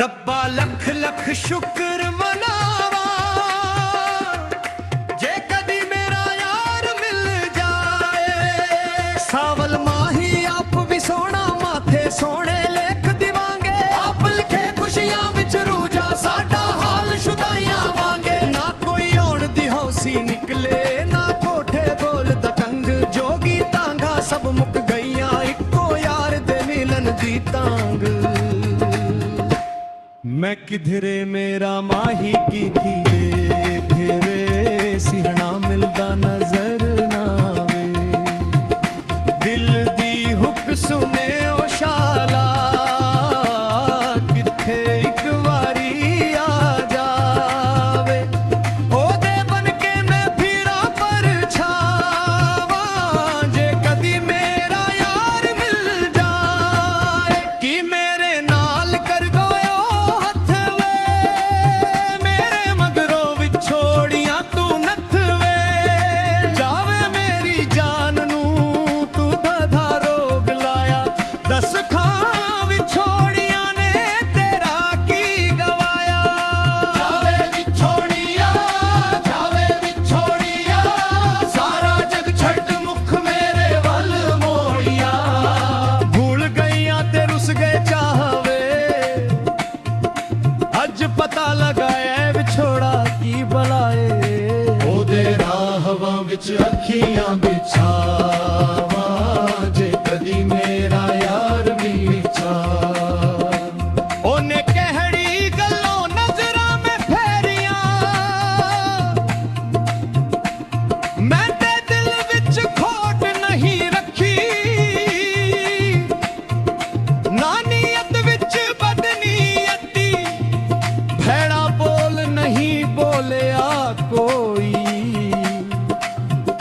ਰੱਬਾ ਲੱਖ ਲੱਖ ਸ਼ੁਕਰ ਮਨਾਵਾ ਜੇ ਕਦੀ ਮੇਰਾ ਯਾਰ ਮਿਲ ਜਾਏ। ਸਾਵਲ ਮਾਹੀ ਆਪ ਵੀ ਸੋਹਣਾ ਮਾਥੇ ਸੋਹਣੇ ਲੇਖ ਦਿਵਾਂਗੇ। ਆਪ ਲਿਖੇ ਖੁਸ਼ੀਆਂ ਵਿੱਚ ਰੂਜਾ ਸਾਡਾ ਹਾਲ ਸ਼ੁਦਾਈਆਂ ਵਾਂਗੇ। ਨਾ ਕੋਈ ਆਉਣ ਦੀ ਹੌਸੀ ਨਿਕਲੇ ਨਾ ਕੋਠੇ ਬੋਲ ਦਕੰਗ। ਜੋਗੀ ਤਾਂਗਾ ਸਭ ਮੁੱਕ ਗਈਆਂ ਇੱਕੋ ਯਾਰ ਦੇ ਮਿਲਨ ਦੀ ਤਾਂਗ। मैं किधरे मेरा माही की धीरे फिरे सिहना मिलदा नजर ना आवे। दिल दी हुक सुने ओ शाला किथे एक वारी आ जावे। ओदे बन के मैं फिरा पर छावा जे कदी मेरा यार मिल जाए। कि मेरे नाल कर दो पता लगाया विछोड़ा की बलाए। ओदे राहवा विच अखियां बिछावा जे कदी मेरा यार मिचा। ओने कहड़ी गल्लों नजरां में फेरियां मैं ते दिल विच खोट नहीं रखी। ना नीयत विच बदनीयती भैड़ा बोल नहीं बोलिया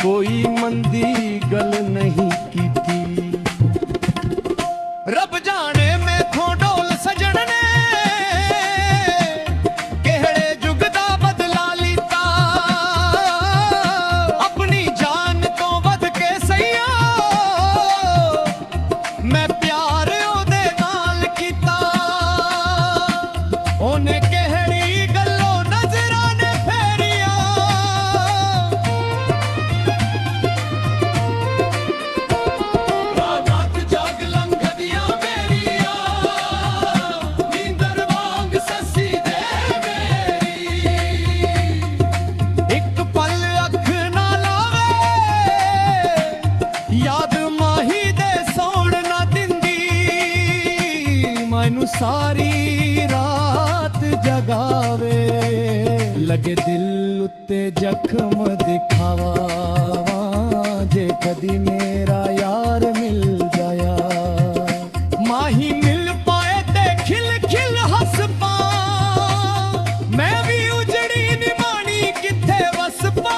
कोई मंदी गल नहीं की थी। रब जाने मैं थो डोल सजन ने केहड़े जुग दा बदला लीता। अपनी जान तो वध के सैया मैं प्यार ओदे नाल कीता। ओने सारी रात जगावे। लगे दिल उत्ते जख्म दिखावा जे कदी मेरा यार मिल जाया। माही मिल पाए ते खिल खिल हंस पा मैं भी उजड़ी निमानी किथे वस पा।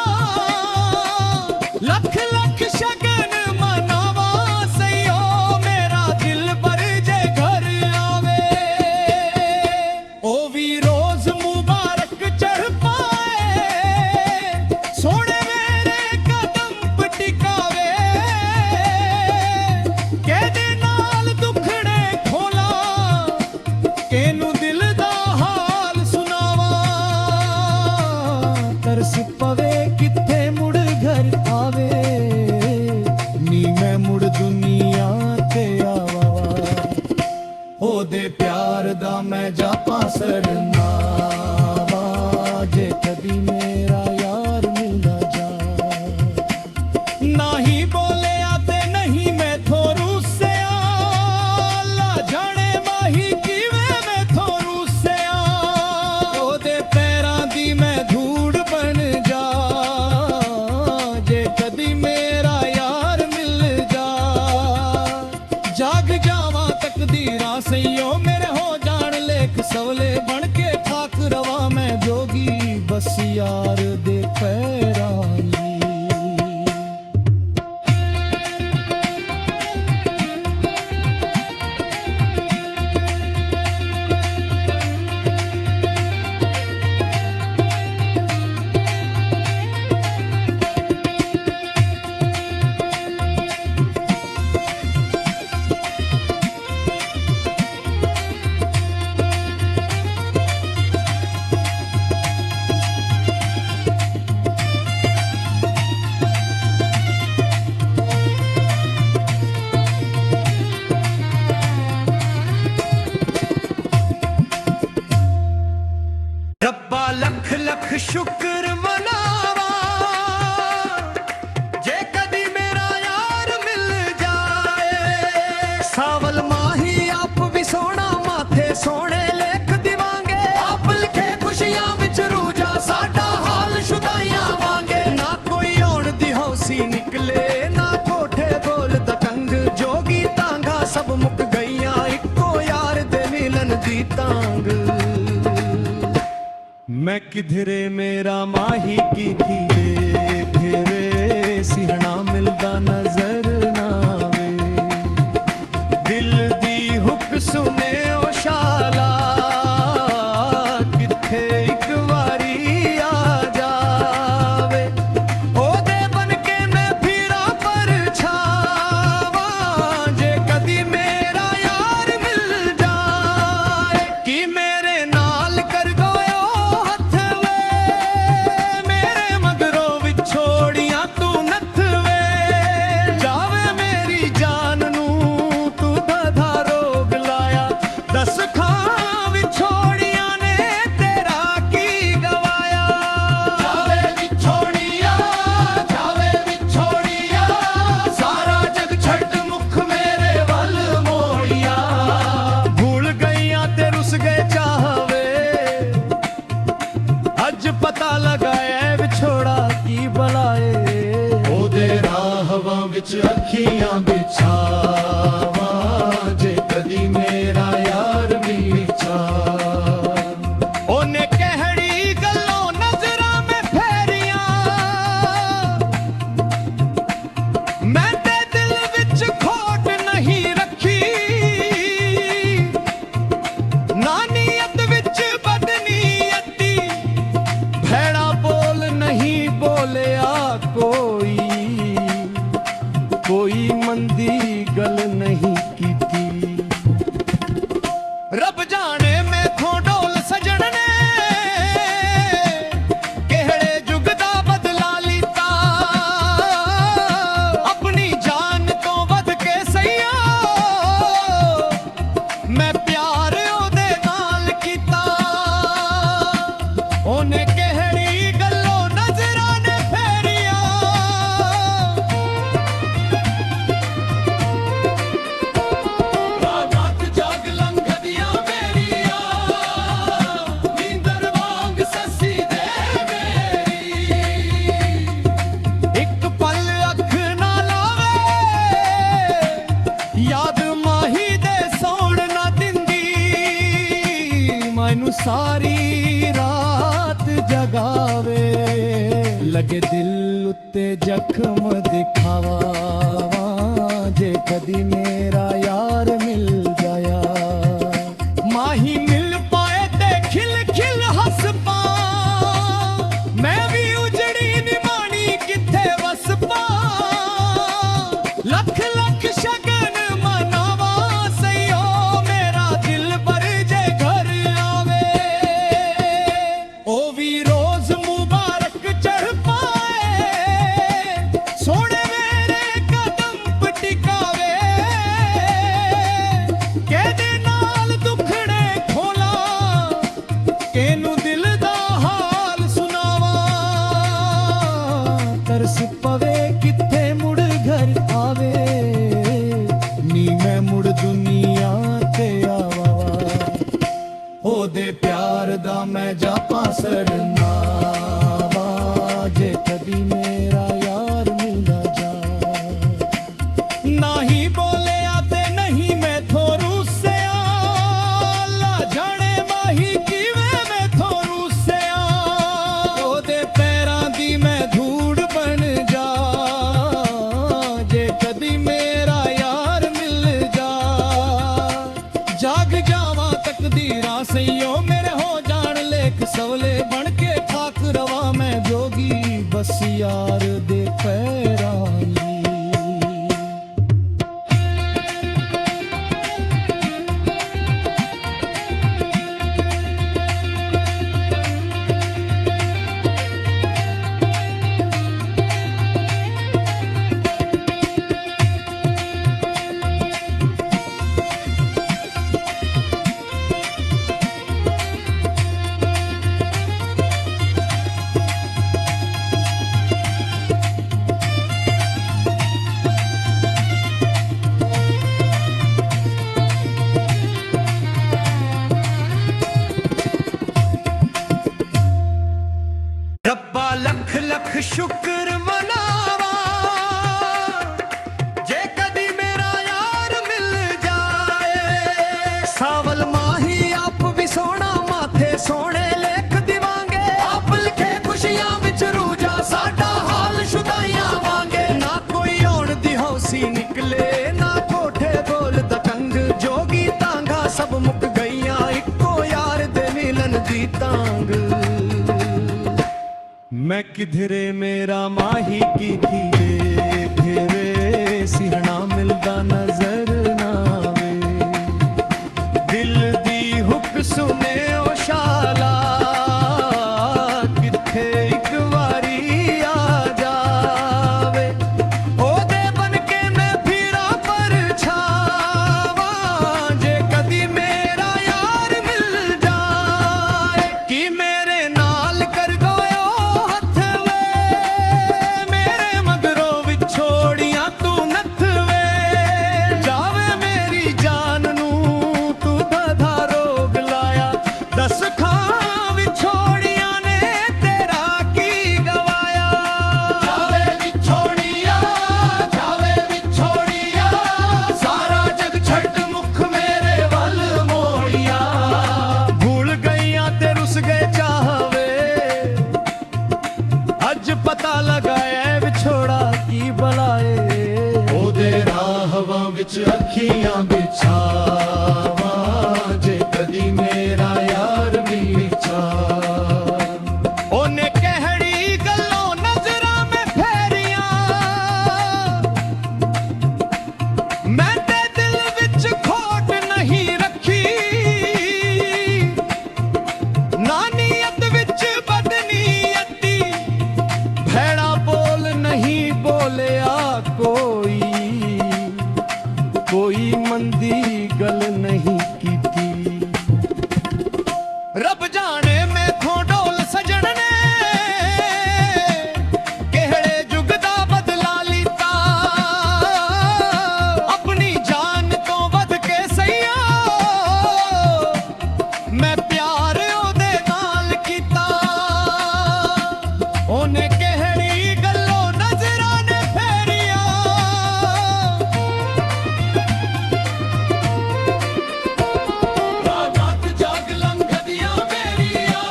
लख लख शगन मनावा सयो मेरा दिल भर जे घर आवे। ओ भी रोज मुबारक चढ़ पाए सोने मेरे कदम पटिकावे। कहदे नाल दुखड़े खोला केनू दिल दा हाल सुनावा। तरस पवे किथे मुड़ घर आवे नी मैं मुड़ दुनिया ते आवा। ओदे प्यार दा मैं जापा सरनावा जे कदी मेरा यार मिल जा। नहीं बोलिया ते नहीं मैं थोरू से ला जाने माही किवें मैं थोरू से ओदे पैरां दी मैं धूड़ बन जा जे कदी मेरा यार मिल जा। जाग जावा तकदीरां सईयो मेरे हो जान लेख सवले बन के खाक रवा मैं जोगी बस यार दे पैरां ली। ਸ਼ੁਕਰ ਮਨਾਵਾ ਜੇ ਕਦੀ ਮੇਰਾ ਯਾਰ ਮਿਲ ਜਾਏ। ਸਾਵਲ ਮਾਹੀ ਆਪ ਵੀ ਸੋਹਣਾ ਮਾਥੇ ਸੋਹਣੇ ਲਿਖ ਦਿਵਾਂਗੇ। ਆਪ ਲਿਖੇ ਖੁਸ਼ੀਆਂ ਵਿੱਚ ਰੂਜਾ ਸਾਡਾ ਹਾਲ ਸ਼ੁਦਾਈਆਂ ਵਾਂਗੇ। ਨਾ ਕੋਈ ਆਉਣ ਦੀ ਹੌਸੀ ਨਿਕਲੇ ਨਾ ਕੋਠੇ ਬੋਲ ਤੰਗ। ਜੋਗੀ ਤਾਂਗਾ ਸਭ ਮੁੱਕ ਗਈਆਂ ਇੱਕੋ ਯਾਰ ਦੇ ਮਿਲਣ ਦੀ ਤਾਂਗ। मैं किधरे मेरा माही की धीरे फेरे सिहना मिलदा नजर ना वे। दिल दी हुक सुने ओ शाला किथे एक वारी आ जावे। ओदे बन के मैं फिरा पर छावा जे कदी मेरा यार मिल जाए। कि मेरे नाल कर गो पता लगाया विछोड़ा की बलाए। ओदे राहवां विच अखियां बिछावा जे कदी मेरा यार विछा। ओने कहड़ी गल्लों नजरां में फेरियां मैं ते दिल विच खोट नहीं रखी। नानीयत विच बदनीयती भैड़ा बोल नहीं बोलिया कोई मंदी गल नहीं की थी। रब जाने मैथों डोल सजण ने केहड़े जुग दा बदला लीता। अपनी जान तो वध के सैया मैं प्यार ओदे नाल कीता। ओने सारी रात जगावे। लगे दिल उत्ते जख्म दिखावा जे कदी मेरा यार मिल जाया। माही मिल पाए ते खिल खिल हस पा मैं भी उजड़ी निमानी किथे वस पा। लख लख शगन मनावा सयो मेरा दिल भर जे घर आवे। ओ भी रोज मुबारक चढ़ पाए सोने मेरे कदम पटिकावे। कहदे नाल दुखड़े खोला केनू दिल दा हाल सुनावा। तरस पवे किथे मुड़ घर आवे नी मैं मुड़ दुनिया ते आवा। ओदे प्यार दा मैं जापा सरनावा जे कदी मेरा यार मिलदा जा। नाही बोलिया ते नहीं मैं थोरू से ला जाने माही किवें मैं थोरू से ओदे पैरां दी मैं धूड़ बन जा जे कदी मेरा यार मिल जा। जाग जावा तकदीरां सईयो मेरे हो जान लेख सवले बन के खाक रवा मैं जोगी बस यार दे पैरां ली। ਮੱਥੇ ਸੋਹਣੇ ਲੇਖ ਦਿਵਾਂਗੇ, ਆਪ ਲਿਖੇ ਖੁਸ਼ੀਆਂ ਵਿੱਚ ਰੂਜਾ ਸਾਡਾ ਹਾਲ ਸ਼ੁਦਾਈਆਂ ਵਾਂਗੇ। ਨਾ ਕੋਈ ਆਉਣ ਦੀ ਹੌਸੀ ਨਿਕਲੇ, ਨਾ ਕੋਠੇ ਬੋਲਦਾ ਕੰਗ, ਜੋਗੀ ਤਾਂਗਾ ਸਭ ਮੁੱਕ ਗਈਆਂ, ਇੱਕੋ ਯਾਰ ਦੇ ਮਿਲਨ ਦੀ ਤਾਂਗ। ਮੈਂ ਕਿਧਰੇ ਮੇਰਾ ਮਾਹੀ ਕੀ ਥੀਰੇ, ਫੇਰੇ ਸਿਰਣਾ ਮਿਲਦਾ ਨਜ਼ਰ ਨਾ ਆਵੇ। ਦਿਲ ਦੀ ਹੁੱਕ ਸੁਨੇ ਓ ਸ਼ਾਲਾ, ਕਿੱਥੇ ਇੱਕ ਵਾਰੀ ਆ ਜਾਵੇ। ਉਹਦੇ ਬਨ ਕੇ ਮੈਂ ਫਿਰਾਂ ਪਰਛਾਵਾਂ, ਜੇ ਕਦੀ ਮੇਰਾ ਯਾਰ ਮਿਲ ਜਾਏ। ਕਿ ਮੇਰੇ ਨਾਲ ਕਰ ਗਇਓ ਹੱਥ ਵੇ, ਮੇਰੇ ਮਗਰੋਂ ਵਿਛੋੜੀਆਂ ਤੂੰ ਨੱਥ ਵੇ। ਜਾਵੇ ਮੇਰੀ ਜਾਨ ਨੂੰ ਤੂੰ ਦਧਾ ਰੋਗ ਲਾਇਆ, ਦੱਸ ਖਾਂ ਵਿਛੋੜੀਆਂ ਨੇ ਤੇਰਾ ਕੀ ਗਵਾਇਆ। ਜਾਵੇ ਵਿਛੋੜੀਆਂ, ਸਾਰਾ ਜਗ ਛੱਡ ਮੁਖ ਮੇਰੇ ਵੱਲ ਮੋੜੀਆਂ। ਭੁੱਲ ਗਈਆਂ ਤੇ ਰੁੱਸ ਗਏ ਚਾਹਵੇ, ਅੱਜ ਪਤਾ ਲਗਾਇਆ ਵਿਛੋੜਾ ਕੀ ਬਲਾਏ। ਉਹਦੇ ਰਾਹਵਾਂ ਵਿੱਚ ਅੱਖੀਆਂ ਬਿਛਾਵਾਂ, ਜੇ ਕਦੀ ਮੇਰਾ ਯਾਰ ਵੀ ਵਿਛਾ। ਉਹਨੇ ਕਿਹੜੀ ਗੱਲੋਂ ਨਜ਼ਰਾਂ ਮੈਂ ਫੇਰੀਆਂ, ਮੈਂ ਤੇ ਦਿਲ ਵਿੱਚ ਖੋਟ ਨਹੀਂ ਰੱਖੀ। ਨਾ ਨੀਅਤ ਵਿੱਚ ਬਦਨੀਅਤੀ, ਭੈੜਾ ਬੋਲ ਨਹੀਂ ਬੋਲਿਆ ਕੋਈ, ਕੋਈ ਮੰਦੀ ਗੱਲ ਨਹੀਂ ਕੀਤੀ। ਰੱਬ ਜਾਣੇ ਮੈਥੋਂ ਢੋਲ ਸਜਣ ਨੇ ਕਿਹੜੇ ਯੁੱਗ ਦਾ ਬਦਲਾ ਲੀਤਾ। ਆਪਣੀ ਜਾਨ ਤੋਂ ਵੱਧ ਕੇ ਸਈਆ, ਮੈਂ ਪਿਆਰ ਉਹਦੇ ਨਾਲ ਕੀਤਾ। ਉਹਨੇ ਕਿਹੜੀ ਗੱਲੋਂ ਨਜ਼ਰਾਂ ਨੇ ਫੇਰੀਆਂ, ਰਾਤ ਜਾਗ ਲੰਘਦੀਆਂ ਮੇਰੀਆਂ,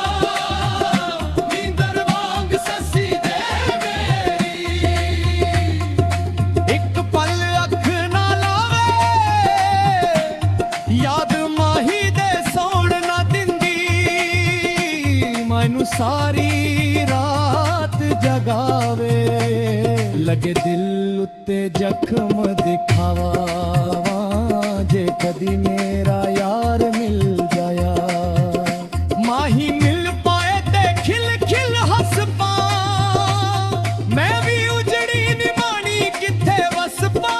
ਨੀਂਦਰ ਵਾਂਗ ਸੱਸੀ ਦੇ ਮੇਰੀ। ਇੱਕ ਪਲ ਅੱਖ ਨਾ ਲਾਵੇ, ਯਾਦ ਮਾਹੀ ਦੇ ਸੌਣ ਨਾ ਦਿੰਦੀ। ਮੈਨੂੰ ਸਾਰੀ ਰਾਤ ਜਗਾਵੇ, ਲੱਗੇ ਦਿਲ ਉੱਤੇ ਜ਼ਖਮ ਦਿਖਾਵਾ। ਜੇ ਕਦੀ ਮੇਰਾ ਯਾਰ ਮਿਲ ਜਾਇਆ, ਮਾਹੀ ਮਿਲ ਪਾਏ ਤੇ ਖਿਲ ਖਿਲ ਹੱਸ ਪਾ। ਮੈਂ ਵੀ ਉਜੜੀ ਨਿਮਾਣੀ ਕਿੱਥੇ ਵਸ ਪਾ।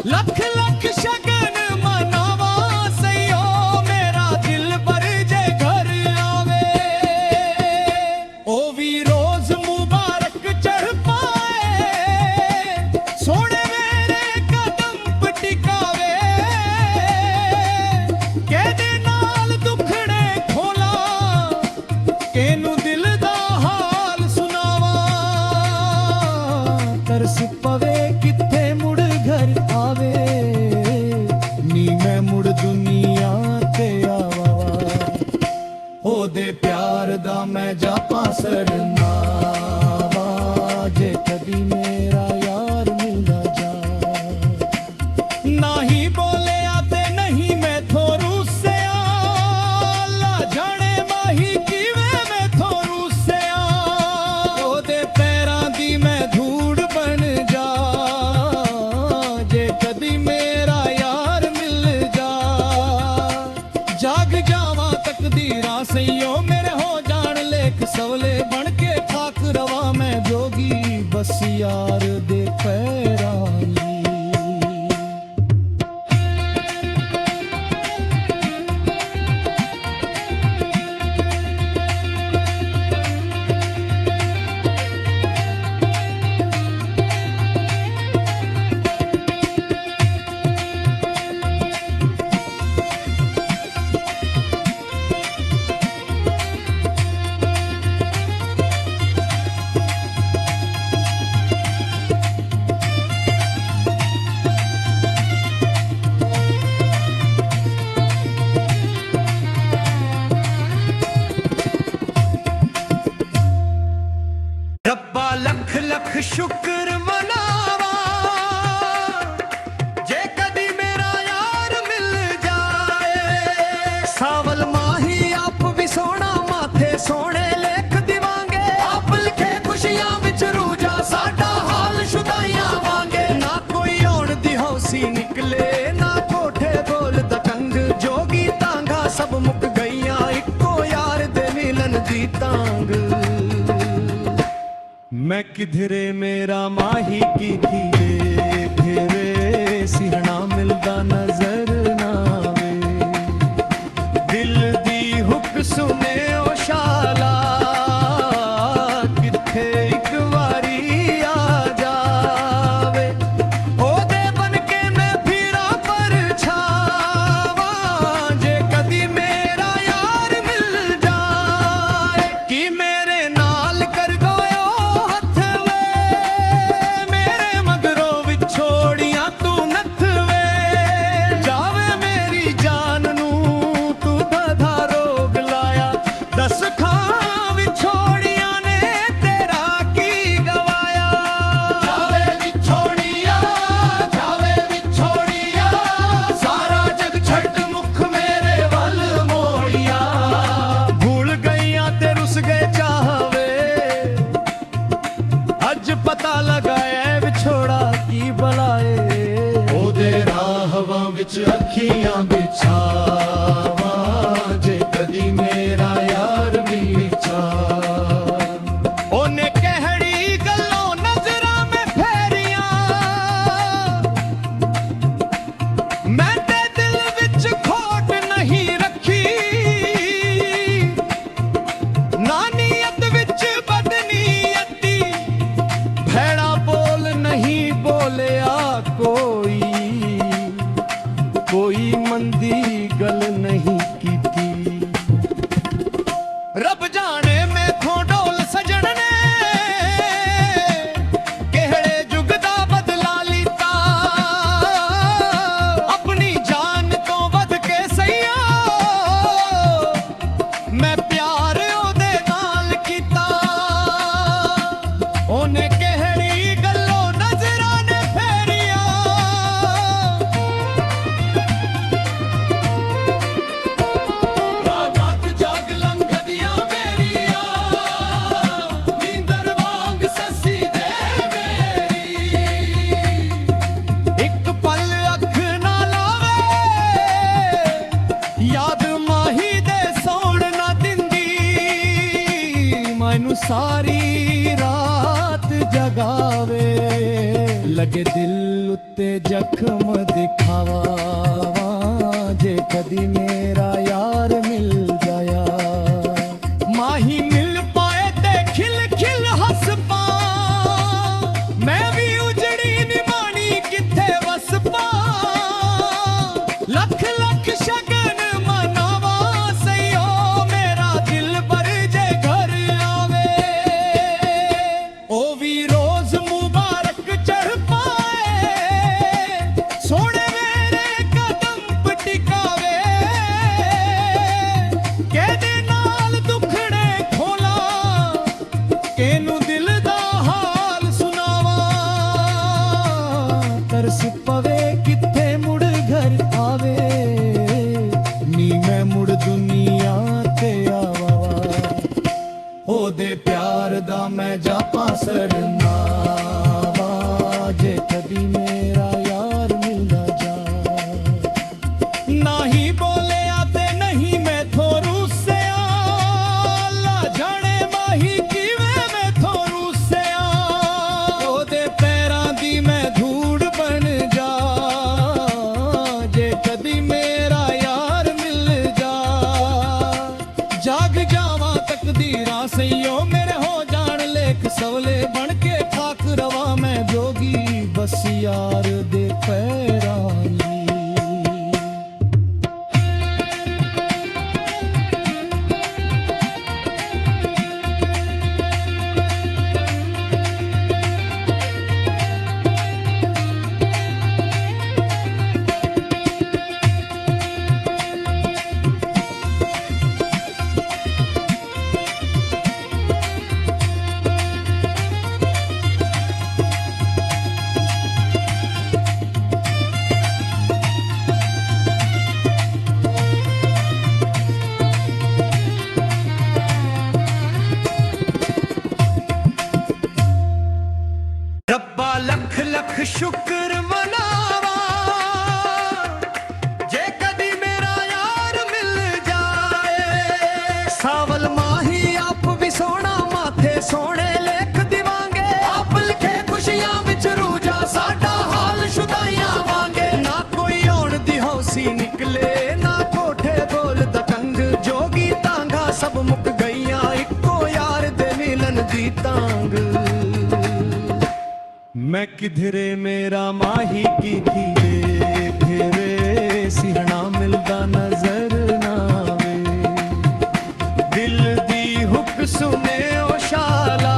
ਲੱਖ ਲੱਖ ਸ਼ਗਨ ਮਨਾਵਾਂ ਸਈਓ, ਮੇਰਾ ਦਿਲ ਭਰ ਜੇ ਘਰ ਆਵੇ। ਉਹ ਵੀ ਰੋਜ਼ ਮੁਬਾਰਕ ਚੜ੍ਹ ਪਾਏ, ਸੋਹਣੇ ਮੇਰੇ ਕਦਮ ਪਟਿਕਾਵੇ। ਕਿਹਦੇ ਨਾਲ ਦੁੱਖੜੇ ਖੋਲਾਂ, ਕਿਹਨੂੰ ਦਿਲ ਦਾ ਹਾਲ ਸੁਣਾਵਾਂ। ਤਰਸ ਪਵੇ ਕਿੱਥੇ ਮੁੜ ਘਰ ਆਵੇ, ਨੀ ਮੈਂ ਮੁੜ ਦੁਨੀਆ ਤੇ ਆਵਾਂ। ਉਹਦੇ ਪਿਆਰ ਦਾ ਮੈਂ ਜਾਪਾਂ ਸਰਨਾਵਾ, ਜੇ ਕਦੀ ਮੇਰਾ ਯਾਰ ਮਿਲਦਾ ਜਾ। ਨਹੀਂ ਬੋਲਿਆ ਤੇ ਨਹੀਂ ਮੈਥੋਂ ਰੁੱਸਿਆ, ਲਾ ਜਾਣੇ ਮਾਹੀ ਕਿਵੇਂ ਮੈਥੋਂ ਰੁੱਸਿਆ। ਉਹਦੇ ਪੈਰਾਂ ਦੀ ਮੈਂ ਧੂੜ ਬਣ ਜਾ, ਜੇ ਕਦੀ ਮੇਰਾ ਯਾਰ ਮਿਲ ਜਾ। ਜਾਗ ਜਾਵਾਂ ਤਕਦੀਰਾਂ ਸਈਓ, ਮੇਰੇ ਹੋ ਜਾਣ ਲੇਖ ਸਵਲੇ, ਬਣ ਕੇ ਖਾਕ ਰਵਾਂ ਮੈਂ ਜੋਗੀ, ਬਸ ਯਾਰ ਦੇ ਪੈਰਾਂ ਲਈ। ਮਾਹੀ ਆਪ ਵੀ ਸੋਹਣਾ ਮਾਥੇ ਸੋਹਣੇ ਲੇਖ ਦਿਵਾਂਗੇ ਆਪ ਲਿਖੇ ਖੁਸ਼ੀਆਂ ਵਿੱਚ ਰੂਜਾ ਸਾਡਾ ਹਾਲ ਸ਼ੁਦਾਈਆਂ ਵਾਂਗੇ ਨਾ ਕੋਈ ਆਉਣ ਦੀ ਹੌਸੀ ਨਿਕਲੇ ਨਾ ਕੋਠੇ ਬੋਲ ਦਕੰਗ ਜੋਗੀ ਤਾਂਗਾ ਸਭ ਮੁੱਕ ਗਈਆਂ ਇੱਕੋ ਯਾਰ ਦੇ ਮਿਲਨ ਦੀ ਤਾਂਗ ਮੈਂ ਕਿਧਰੇ ਮੇਰਾ ਮਾਹੀ ਕੀ ਥੀਏ ਫਿਰੇ ਸਿਹਣਾ ਮਿਲਦਾ ਨਜ਼ਰ ਨਾ ਆਵੇ ਦਿਲ ਦੀ ਹੁੱਕ ਸੁਨੇ ਓ ਸ਼ਾਲਾ ਕਿੱਥੇ ਇੱਕ ਵਾਰੀ ਆ ਜਾਵੇ ਉਹਦੇ ਬਨ ਕੇ ਮੈਂ ਫਿਰਾਂ ਪਰਛਾਵਾਂ ਜੇ ਕਦੀ ਮੇਰਾ ਯਾਰ ਮਿਲ ਜਾਏ ਕਿ ਮੇਰੇ ਨਾਲ ਕਰ ਗੋਇਓ ਹੱਥ ਵੇ ਮੇਰੇ ਮਗਰੋਂ ਵਿਛੋੜੀਆਂ ਤੂੰ ਨੱਥ ਵੇ ਜਾਵੇ ਮੇਰੀ ਜਾਨ ਨੂੰ ਤੂੰ ਦਧਾ ਰੋਗ ਲਾਇਆ ਦੱਸ ਖਾਂ ਵਿਛੋੜੀਆਂ ਨੇ ਤੇਰਾ ਕੀ ਗਵਾਇਆ ਜਾਵੇ ਵਿਛੋੜੀਆਂ ਸਾਰਾ ਜਗ ਛੱਡ ਮੁਖ ਮੇਰੇ ਵੱਲ ਮੋੜੀਆਂ ਭੁੱਲ ਗਈਆਂ ਤੇ ਰੁੱਸ ਗਏ ਚਾਹਵੇ ਅੱਜ ਪਤਾ ਲਗਾਇਆ ਵਿਛੋੜਾ ਕੀ ਬਲਾਏ ਉਹਦੇ ਰਾਹਵਾਂ ਵਿੱਚ ਅੱਖੀਆਂ ਬਿਛਾਵਾਂ ਜੇ ਕਦੀ ਮੇਰਾ ਯਾਰ ਮਿਲ ਜਾ ਉਹਨੇ ਕਿਹੜੀ ਗੱਲੋਂ ਨਜ਼ਰਾਂ ਮੈਂ ਫੇਰੀਆਂ ਮੈਂ ਤੇ ਦਿਲ ਵਿੱਚ ਖੋਟ ਨਹੀਂ ਰੱਖੀ ਨਾ ਨੀਅਤ ਵਿੱਚ ਬਦਨੀਅਤੀ ਭੈੜਾ ਬੋਲ ਨਹੀਂ ਬੋਲਿਆ ਕੋਈ ਮੰਦੀ ਗੱਲ ਨਹੀਂ ਕੀਤੀ ਰੱਬ ਜਾਣੇ ਮੈਥੋਂ ਢੋਲ ਸਜਣ ਨੇ ਕਿਹੜੇ ਯੁੱਗ ਦਾ ਬਦਲਾ ਲੀਤਾ ਆਪਣੀ ਜਾਨ ਤੋਂ ਵੱਧ ਕੇ ਸਈਆ ਮੈਂ ਪਿਆਰ ਉਹਦੇ ਨਾਲ ਕੀਤਾ ਉਹਨੇ ਕਿਹੜੀ ਗੱਲੋਂ ਨਜ਼ਰਾਂ ਨੇ ਫੇਰੀਆਂ ਰਾਤ ਜਾਗ ਲੰਘਦੀਆਂ ਮੇਰੀਆਂ ਨੀਂਦਰ ਵਾਂਗ ਸੱਸੀ ਦੇ ਮੇਰੀ ਇੱਕ ਪਲ ਅੱਖ ਨਾ ਲਾਵੇ ਯਾਦ ਮਾਹੀ ਦੇ ਸੌਣ ਨਾ ਦਿੰਦੀ ਮੈਨੂੰ ਸਾਰੀ ਰਾਤ ਜਗਾਵੇ ਲਗੇ ਦਿਲ ਉੱਤੇ ਜ਼ਖਮ ਦਿਖਾਵਾ ਜੇ ਕਦੀ ਮੇਰਾ ਯਾਰ ਮਿਲ ਜਾਇਆ ਮਾਹੀ ਮਿਲ ਪਾਏ ਤੇ ਖਿਲ ਖਿਲ ਹੱਸ ਪਾ ਮੈਂ ਵੀ ਉਜੜੀ ਨਿਮਾਣੀ ਕਿੱਥੇ ਵਸ ਪਾ ਲੱਖ ਲੱਖ ਸ਼ਗਨ ਮਨਾਵਾ ਸਈਓ ਮੇਰਾ ਦਿਲ ਭਰ ਜੇ ਘਰ ਆਵੇ ਉਹ ਵੀ ਰੋਜ਼ ਮੁਬਾਰਕ ਚੜ੍ਹ ਪਾਏ ਸੋਹਣੇ ਮੇਰੇ ਕਦਮ ਪਟਿਕਾਵੇ ਕਿਹਦੇ ਨਾਲ ਦੁੱਖੜੇ ਖੋਲਾਂ ਕਿਹਨੂੰ ਦਿਲ ਦਾ ਹਾਲ ਸੁਣਾਵਾਂ ਤਰਸ ਪਵੇ ਕਿੱਥੇ ਮੁੜ ਘਰ ਆਵੇ ਨੀ ਮੈਂ ਮੁੜ ਦੁਨੀਆ ਤੇ ਆਵਾਂ ਉਹਦੇ ਪਿਆਰ ਦਾ ਮੈਂ ਜਾਪਾਂ ਸਰਨਾਵਾ ਜੇ ਕਦੀ ਮੇਰਾ ਯਾਰ ਮਿਲਦਾ ਜਾ ਨਹੀਂ ਬੋਲਿਆ ਤੇ ਨਹੀਂ ਮੈਥੋਂ ਰੁੱਸਿਆ ਲਾ ਜਾਣੇ ਮਾਹੀ ਕਿਵੇਂ ਮੈਥੋਂ ਰੁੱਸਿਆ ਉਹਦੇ ਪੈਰਾਂ ਦੀ ਮੈਂ ਧੂੜ ਬਣ ਜਾ ਜੇ ਕਦੀ ਮੇਰਾ ਯਾਰ ਮਿਲ ਜਾ ਜਾਗ ਜਾਵਾਂ ਤਕਦੀਰਾਂ ਸਈਓ ਮੇਰੇ ਹੋ ਜਾਣ ਲੇਖ ਸਵਲੇ ਬਣ ਕੇ ਖਾਕ ਰਵਾ ਮੈਂ ਜੋਗੀ ਬਸ ਯਾਰ ਦੇ ਪੈਰਾਂ ਲਈ ਸ਼ੁਕਰ ਮਨਾਵਾ ਜੇ ਕਦੀ ਮੇਰਾ ਯਾਰ ਮਿਲ ਜਾਏ। ਸਾਵਲ ਮਾਹੀ ਆਪ ਵੀ ਸੋਹਣਾ ਮਾਥੇ ਸੋਹਣੇ ਲਿਖ ਦਿਵਾਂਗੇ। ਆਪ ਲਿਖੇ ਖੁਸ਼ੀਆਂ ਵਿੱਚ ਰੂਜਾ ਸਾਡਾ ਹਾਲ ਸ਼ੁਦਾਈਆਂ ਵਾਂਗੇ। ਨਾ ਕੋਈ ਆਉਣ ਦੀ ਹੌਸੀ ਨਿਕਲੇ ਨਾ ਕੋਠੇ ਬੋਲਦਾ ਕੰਗ। ਜੋਗੀ ਤਾਂਗਾ ਸਭ ਮੁੱਕ ਗਈਆਂ ਇੱਕੋ ਯਾਰ ਦੇ ਮਿਲਣ ਦੀ ਤਾਂਗ। ਮੈਂ ਕਿਧਰੇ ਮੇਰਾ ਮਾਹੀ ਕੀ ਧੀਰੇ ਫੇਰੇ ਸਿਹਣਾ ਮਿਲਦਾ ਨਜ਼ਰ ਨਾ ਆਵੇ। ਦਿਲ ਦੀ ਹੁੱਕ ਸੁਨੇ ਓ ਸ਼ਾਲਾ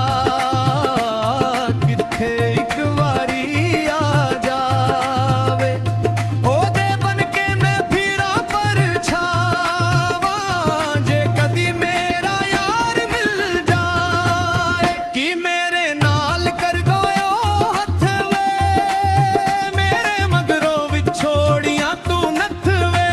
ਕਿੱਥੇ ਇੱਕ ਵਾਰੀ ਆ ਜਾਵੇ। ਉਹਦੇ ਬਨ ਕੇ ਮੈਂ ਫਿਰਾਂ ਪਰਛਾਵਾਂ ਜੇ ਕਦੀ ਮੇਰਾ ਯਾਰ ਮਿਲ ਜਾਏ। ਕਿ ਮੇਰੇ ਨਾਲ ਕਰ ਗੋਇਓ ਹੱਥ ਵੇ ਮੇਰੇ ਮਗਰੋਂ ਵਿਛੋੜੀਆਂ ਤੂੰ ਨੱਥ ਵੇ।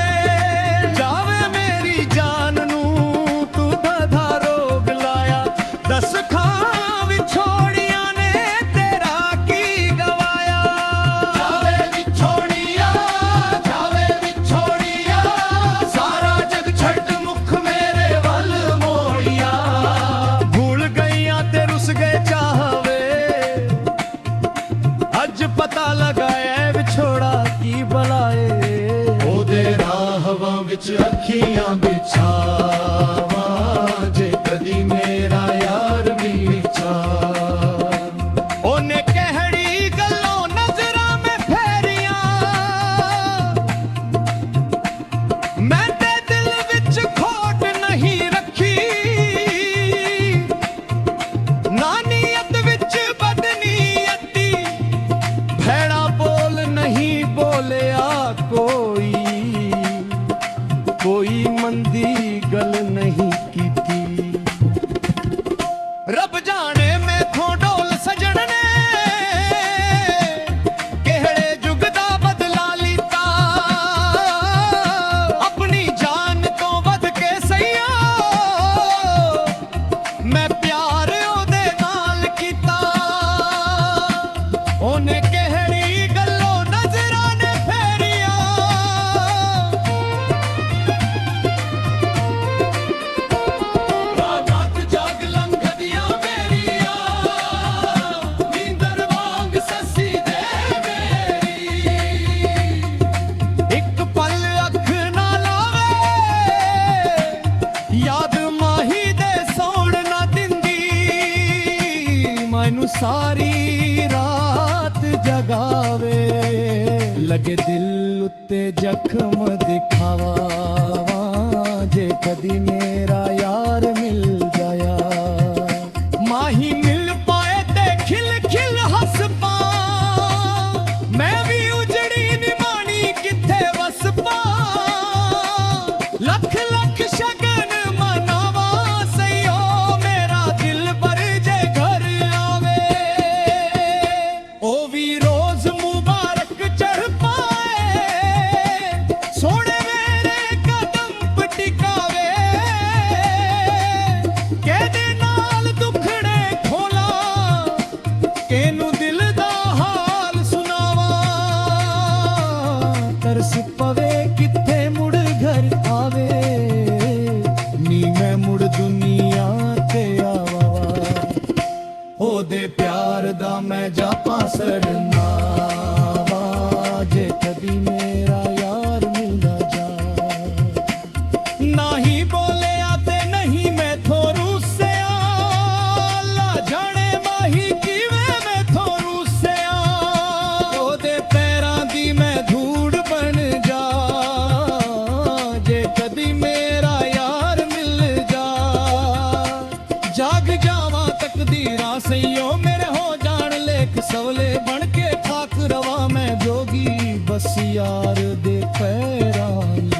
ਜਾਵੇ ਮੇਰੀ ਜਾਨ ਨੂੰ ਤੂੰ ਬਧਾ ਰੋਗ ਲਾਇਆ। ਦੱਸ ਖਾਂ ਵਿਛੋੜੀਆਂ ਨੇ ਤੇਰਾ ਕੀ ਗਵਾਇਆ। ਜਾਵੇ ਵਿਛੋੜੀਆਂ ਸਾਰਾ ਜਗ ਛੱਡ ਮੁਖ ਮੇਰੇ ਵੱਲ ਮੋੜੀਆਂ। ਭੁੱਲ ਗਈਆਂ ਤੇ ਰੁੱਸ ਗਏ ਚਾਹਵੇ ਅੱਜ ਪਤਾ ਲਗਾਇਆ ਵਿਛੋੜਾ ਕੀ ਬਲਾਏ। ਉਹਦੇ ਰਾਹਵਾਂ ਵਿੱਚ ਅੱਖੀਆਂ ਬਿਛਾਵਾਂ ਜੇ ਕਦੀ ਮੇਰਾ ਯਾਰ ਵੀ ਚਾਹ। ਉਹਨੇ ਕਿਹੜੀ ਗੱਲੋਂ ਨਜ਼ਰਾਂ ਮੈਂ ਫੇਰੀਆਂ ਮੈਂ ਤੇ ਦਿਲ ਵਿੱਚ ਖੋਟ ਨਹੀਂ ਰੱਖੀ। ਨਾ ਨੀਅਤ ਵਿੱਚ ਬਦਨੀਅਤੀ ਭੈੜਾ ਬੋਲ ਨਹੀਂ ਬੋਲਿਆ ਕੋਈ। ਕੋਈ ਮੰਦੀ ਗੱਲ ਨਹੀਂ ਕੀਤੀ। ਰੱਬ ਜਾਣੇ ਮੈਥੋਂ ਢੋਲ ਸਜਣ ਨੇ ਕਿਹੜੇ ਯੁੱਗ ਦਾ ਬਦਲਾ ਲੀਤਾ। ਆਪਣੀ ਜਾਨ ਤੋਂ ਵੱਧ ਕੇ ਸਈਆ ਮੈਂ ਪਿਆਰ ਉਹਦੇ ਨਾਲ ਕੀਤਾ। ਉਹਨੇ ਕਿਹੜੀ ਗੱਲੋਂ ਨਜ਼ਰਾਂ ਨੇ ਫੇਰੀਆਂ ਰਾਤ ਜਾਗ ਲੰਘਦੀਆਂ ਮੇਰੀਆਂ ਨੀਂਦਰ ਵਾਂਗ ਸੱਸੀ ਦੇ ਮੇਰੀ। ਇੱਕ ਪਲ ਅੱਖ ਨਾ ਲਾਵੇ ਯਾਦ ਮਾਹੀ ਦੇ ਸੌਣ ਨਾ ਦਿੰਦੀ। ਮੈਨੂੰ ਸਾਰੀ ਰਾਤ ਜਗਾਵੇ ਲੱਗੇ ਦਿਲ ਉੱਤੇ ਜ਼ਖਮ ਦਿਖਾਵਾ। ਜੇ ਕਦੀ ਮੇਰਾ ਯਾਰ ਮਿਲ ਜਾਇਆ। ਮਾਹੀ ਮਿਲ ਪਾਏ ਤੇ ਖਿਲ ਖਿਲ ਹੱਸ ਪਾ। ਮੈਂ ਵੀ ਉਜੜੀ ਨਿਮਾਣੀ ਕਿੱਥੇ ਵਸ ਪਾ। ਲੱਖ ਲੱਖ ਸ਼ਗਨ ਮਨਾਵਾ ਸਈਓ ਮੇਰਾ ਦਿਲ ਭਰ ਜੇ ਘਰ ਆਵੇ। ਉਹ ਵੀ ਰੋਜ਼ ਮੁਬਾਰਕ ਚੜ੍ਹ ਪਾਏ ਸੋਹਣੇ ਮੇਰੇ ਕਦਮ ਪਟਿਕਾਵੇ। ਕਿਹਦੇ ਨਾਲ ਦੁੱਖੜੇ ਖੋਲਾਂ ਕਿਹਨੂੰ ਦਿਲ ਦਾ ਹਾਲ ਸੁਣਾਵਾਂ। ਤਰਸ ਪਵੇ ਕਿੱਥੇ ਮੁੜ ਘਰ ਆਵੇ ਨੀ ਮੈਂ ਮੁੜ ਦੁਨੀਆ ਤੇ ਆਵਾਂ। ਉਹਦੇ ਪਿਆਰ ਦਾ ਮੈਂ ਜਾਪਾਂ ਸਰਨਾਵਾ ਜੇ ਕਦੀ ਮੇਰਾ ਯਾਰ ਮਿਲਦਾ ਜਾ। ਨਹੀਂ ਬੋਲਿਆ ਤੇ ਨਹੀਂ ਮੈਥੋਂ ਰੁੱਸਿਆ। ਲਾ ਜਾਣੇ ਮਾਹੀ ਕਿਵੇਂ ਮੈਥੋਂ ਰੁੱਸਿਆ। ਉਹਦੇ ਪੈਰਾਂ ਦੀ ਮੈਂ ਧੂੜ ਬਣ ਜਾ ਜੇ ਕਦੀ ਮੇਰਾ ਯਾਰ ਮਿਲ ਜਾ। ਜਾਗ ਜਾਵਾਂ ਤਕਦੀਰਾਂ ਸਈਓ ਮੇਰੇ ਹੋ ਜਾਣ ਲੇਖ ਸਵਲੇ ਬਣ ਕੇ ਖਾਕ ਰਵਾ ਮੈਂ ਜੋਗੀ ਬਸ ਯਾਰ ਦੇ ਪੈਰਾਂ ਲਈ।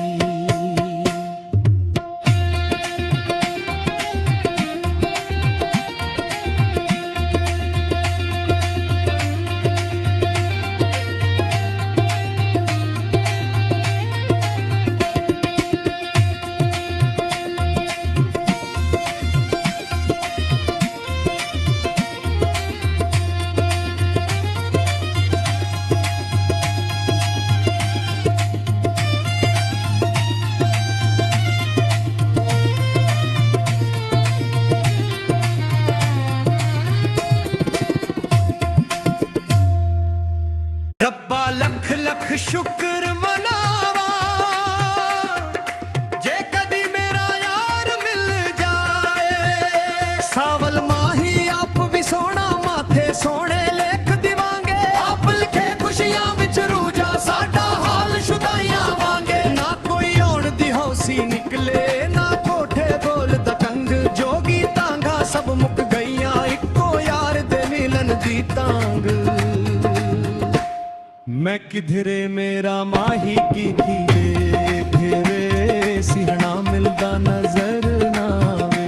ਕਿਧਰੇ ਮੇਰਾ ਮਾਹੀ ਕੀ ਧੀਰੇ ਧੀਰੇ ਸਿਹਣਾ ਮਿਲਦਾ ਨਜ਼ਰ ਨਾ ਆਵੇ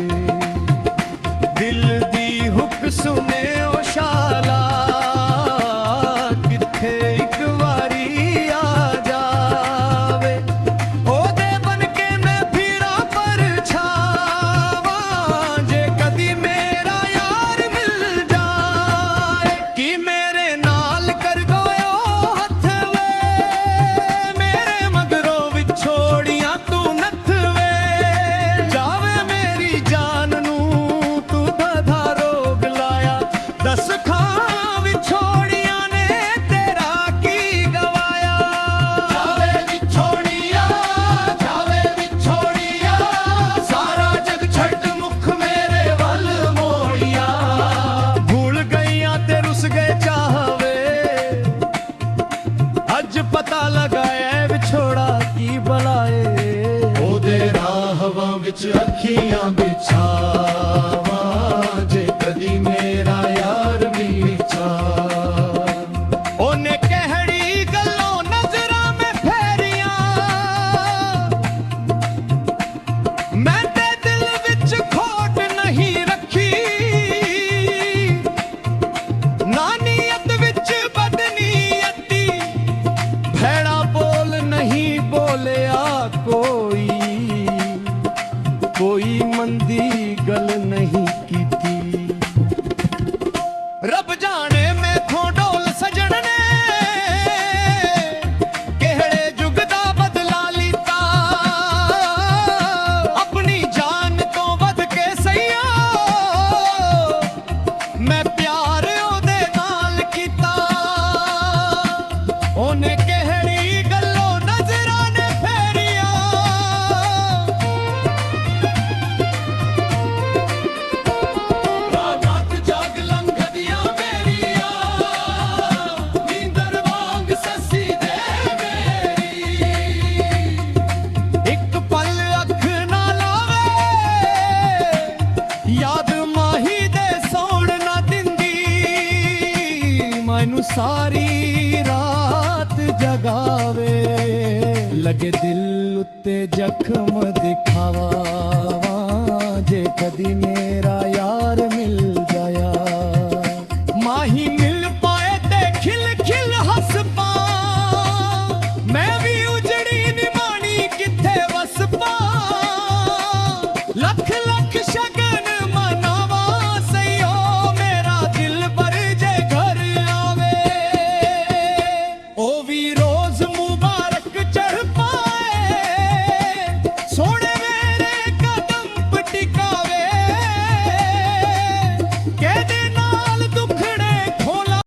ਦਿਲ ਦੀ ਹੁੱਕ ਸੁਨੇ ਓ ਸ਼ਾਲਾ ਕਿੱਥੇ ਇੱਕ ਵਾਰੀ ਆ ਜਾਵੇ ਉਹਦੇ ਬਨ ਕੇ ਮੈਂ ਫਿਰਾਂ ਪਰਛਾਵਾਂ ਜੇ ਕਦੀ ਮੇਰਾ ਯਾਰ ਮਿਲ ਜਾਏ ਕਿ ਮੇਰੇ ਨਾਲ ਕਰ ਗੋਇਓ ਹੱਥ ਵੇ ਮੇਰੇ ਮਗਰੋਂ ਵਿਛੋੜੀਆਂ ਤੂੰ ਨੱਥ ਵੇ ਜਾਵੇ ਮੇਰੀ ਜਾਨ ਨੂੰ ਤੂੰ ਬਧਾ ਰੋਗ ਲਾਇਆ ਦੱਸ ਖਾਂ ਵਿਛੋੜੀਆਂ ਨੇ ਤੇਰਾ ਕੀ ਗਵਾਇਆ ਜਾਵੇ ਵਿਛੋੜੀਆਂ ਸਾਰਾ ਜਗ ਛੱਡ ਮੁਖ ਮੇਰੇ ਵੱਲ ਮੋੜੀਆਂ ਭੁੱਲ ਗਈਆਂ ਤੇ ਰੁੱਸ ਗਏ ਚਾਹਵੇ ਅੱਜ ਪਤਾ ਲਗਾਇਆ ਵਿਛੋੜਾ ਕੀ ਬਲਾਏ ਉਹਦੇ ਰਾਹਵਾਂ ਵਿੱਚ ਅੱਖੀਆਂ ਬਿਛਾਵਾਂ ਜੇ ਕਦੀ ਮੇਰਾ ਯਾਰ ਵਿਛਾ ਉਹਨੇ ਕਿਹੜੀ ਗੱਲੋਂ ਨਜ਼ਰਾਂ ਮੈਂ ਫੇਰੀਆਂ ਮੈਂ ਤੇ ਦਿਲ ਵਿੱਚ ਖੋਟ ਨਹੀਂ ਰੱਖੀ ਨਾ ਨੀਅਤ ਵਿੱਚ ਬਦਨੀਅਤੀ ਭੈੜਾ ਬੋਲ ਨਹੀਂ ਬੋਲਿਆ ਕੋਈ ਮੰਦੀ ਗੱਲ ਨਹੀਂ ਕੀਤੀ ਰੱਬ ਜਾਣੇ ਮੈਥੋਂ ਢੋਲ ਸਜਣ ਨੇ ਕਿਹੜੇ ਯੁੱਗ ਦਾ ਬਦਲਾ ਲੀਤਾ ਆਪਣੀ ਜਾਨ ਤੋਂ ਵੱਧ ਕੇ ਸਈਆ ਮੈਂ ਪਿਆਰ ਉਹਦੇ ਨਾਲ ਕੀਤਾ ਉਹਨੇ ਕਿਹੜੀ ਗੱਲੋਂ ਨਜ਼ਰਾਂ ਨੇ ਫੇਰੀਆਂ ਰਾਤ ਜਾਗ ਲੰਘਦੀਆਂ ਮੇਰੀਆਂ ਨੀਂਦਰ ਵਾਂਗ ਸੱਸੀ ਦੇ ਮੇਰੀ ਇੱਕ ਪਲ ਅੱਖ ਨਾ ਲਾਵੇ ਯਾਦ ਮਾਹੀ ਦੇ ਸੌਣ ਨਾ ਦਿੰਦੀ ਮੈਨੂੰ ਸਾਰੀ ਰਾਤ ਜਗਾਵੇ ਲੱਗੇ ਦਿਲ ਉੱਤੇ ਜ਼ਖਮ ਦਿਖਾਵਾ ਜੇ ਕਦੀ ਮੇਰਾ ਯਾਰ ਮਿਲ ਜਾਇਆ ਮਾਹੀ ਮਿਲ ਪਾਏ ਤੇ ਖਿਲ ਖਿਲ ਹੱਸ ਪਾ ਮੈਂ ਵੀ ਉਜੜੀ ਨਿਮਾਣੀ ਕਿੱਥੇ ਵਸ ਪਾ ਲੱਖ ਲੱਖ ਸ਼ਗਨ ਮਨਾਵਾ ਸਈਓ ਮੇਰਾ ਦਿਲ ਭਰ ਜੇ ਘਰ ਆਵੇ ਉਹ ਵੀ ਰੋਜ਼ ਮੁਬਾਰਕ ਚੜ੍ਹ ਪਾਏ ਸੋਹਣੇ ਮੇਰੇ ਕਦਮ ਪਟਿਕਾਵੇ ਕਿਹਦੇ ਨਾਲ